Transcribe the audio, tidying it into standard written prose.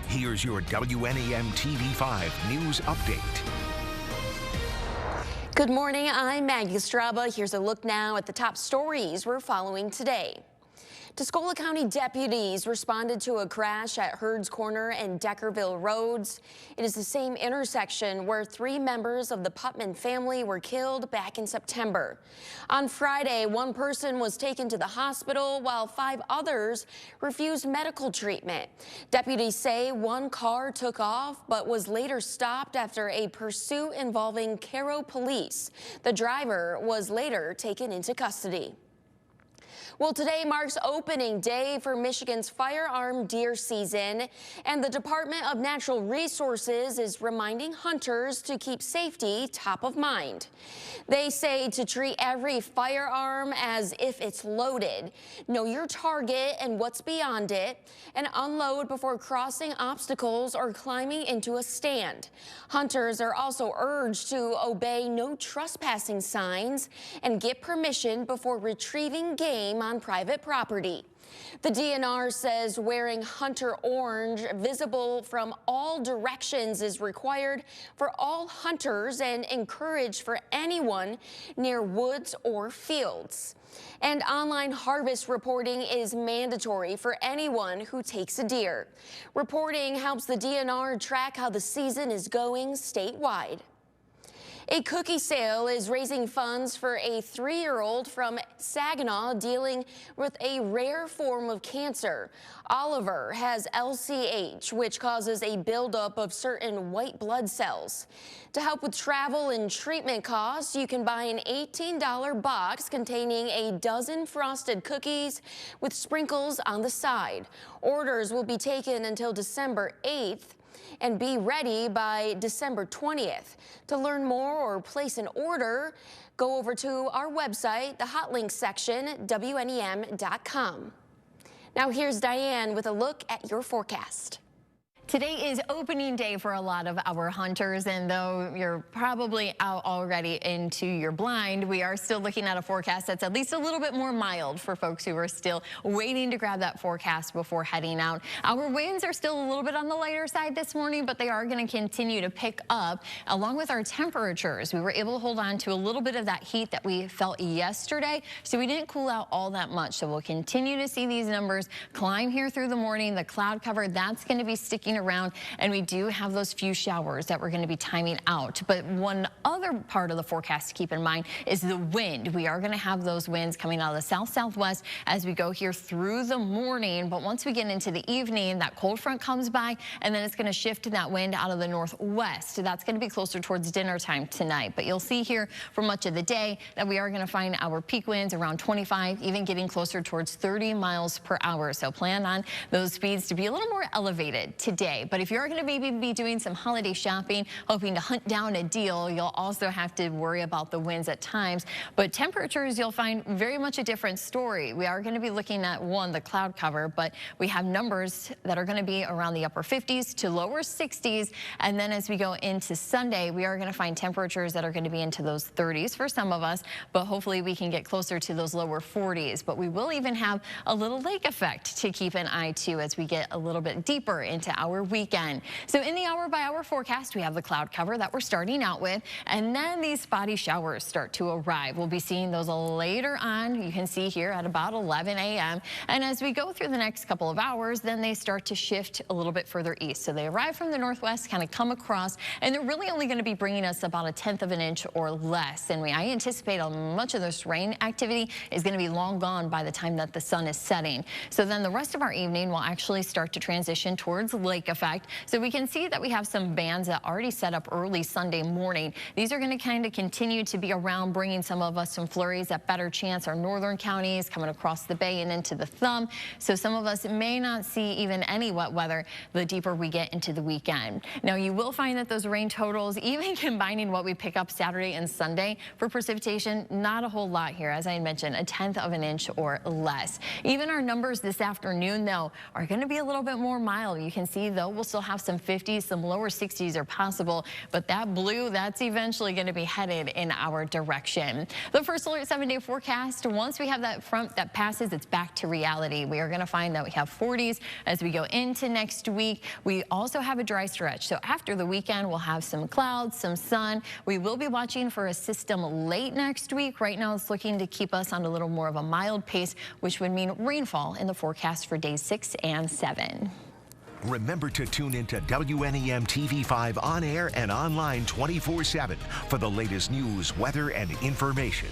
Here's your WNEM TV5 News Update. Good morning, I'm Maggie Straba. Here's a look now at the top stories we're following today. Tuscola County deputies responded to a crash at Hurd's Corner and Deckerville Roads. It is the same intersection where 3 members of the Putman family were killed back in September. On Friday, 1 person was taken to the hospital while 5 others refused medical treatment. Deputies say 1 car took off but was later stopped after a pursuit involving Cairo police. The driver was later taken into custody. Well, today marks opening day for Michigan's firearm deer season, and the Department of Natural Resources is reminding hunters to keep safety top of mind. They say to treat every firearm as if it's loaded, know your target and what's beyond it, and unload before crossing obstacles or climbing into a stand. Hunters are also urged to obey no trespassing signs and get permission before retrieving game on private property. The DNR says wearing hunter orange visible from all directions is required for all hunters and encouraged for anyone near woods or fields. And online harvest reporting is mandatory for anyone who takes a deer. Reporting helps the DNR track how the season is going statewide. A cookie sale is raising funds for a 3-year-old from Saginaw dealing with a rare form of cancer. Oliver has LCH, which causes a buildup of certain white blood cells. To help with travel and treatment costs, you can buy an $18 box containing a dozen frosted cookies with sprinkles on the side. Orders will be taken until December 8th. And be ready by December 20th. To learn more or place an order, go over to our website, the hot links section, WNEM.com. Now here's Diane with a look at your forecast. Today is opening day for a lot of our hunters, and though you're probably out already into your blind, we are still looking at a forecast that's at least a little bit more mild for folks who are still waiting to grab that forecast before heading out. Our winds are still a little bit on the lighter side this morning, but they are going to continue to pick up along with our temperatures. We were able to hold on to a little bit of that heat that we felt yesterday, so we didn't cool out all that much. So we'll continue to see these numbers climb here through the morning. The cloud cover, that's going to be sticking around, and we do have those few showers that we're going to be timing out. But one other part of the forecast to keep in mind is the wind. We are going to have those winds coming out of the south-southwest as we go here through the morning. But once we get into the evening, that cold front comes by, and then it's going to shift to that wind out of the northwest. That's going to be closer towards dinner time tonight. But you'll see here for much of the day that we are going to find our peak winds around 25, even getting closer towards 30 miles per hour. So plan on those speeds to be a little more elevated today. But if you're going to maybe be doing some holiday shopping, hoping to hunt down a deal, you'll also have to worry about the winds at times. But temperatures, you'll find very much a different story. We are going to be looking at, one, the cloud cover, but we have numbers that are going to be around the upper 50s to lower 60s. And then as we go into Sunday, we are going to find temperatures that are going to be into those 30s for some of us, but hopefully we can get closer to those lower 40s. But we will even have a little lake effect to keep an eye to as we get a little bit deeper into our weekend. So in the hour-by-hour forecast, we have the cloud cover that we're starting out with, and then these spotty showers start to arrive. We'll be seeing those later on. You can see here at about 11 a.m. And as we go through the next couple of hours, then they start to shift a little bit further east. So they arrive from the northwest, kind of come across, and they're really only going to be bringing us about 1/10 of an inch or less. And I anticipate much of this rain activity is going to be long gone by the time that the sun is setting. So then the rest of our evening will actually start to transition towards lake effect. So we can see that we have some bands that already set up early Sunday morning. These are going to kind of continue to be around, bringing some of us some flurries at better chance. Our northern counties coming across the bay and into the thumb. So some of us may not see even any wet weather the deeper we get into the weekend. Now you will find that those rain totals, even combining what we pick up Saturday and Sunday for precipitation, not a whole lot here. As I mentioned, 1/10 of an inch or less. Even our numbers this afternoon, though, are going to be a little bit more mild. You can see though, we'll still have some 50s, some lower 60s are possible, but that blue, that's eventually going to be headed in our direction. The first alert 7-day forecast, once we have that front that passes, it's back to reality. We are going to find that we have 40s as we go into next week. We also have a dry stretch. So after the weekend, we'll have some clouds, some sun. We will be watching for a system late next week. Right now, it's looking to keep us on a little more of a mild pace, which would mean rainfall in the forecast for days 6 and 7. Remember to tune into WNEM TV5 on air and online 24/7 for the latest news, weather, and information.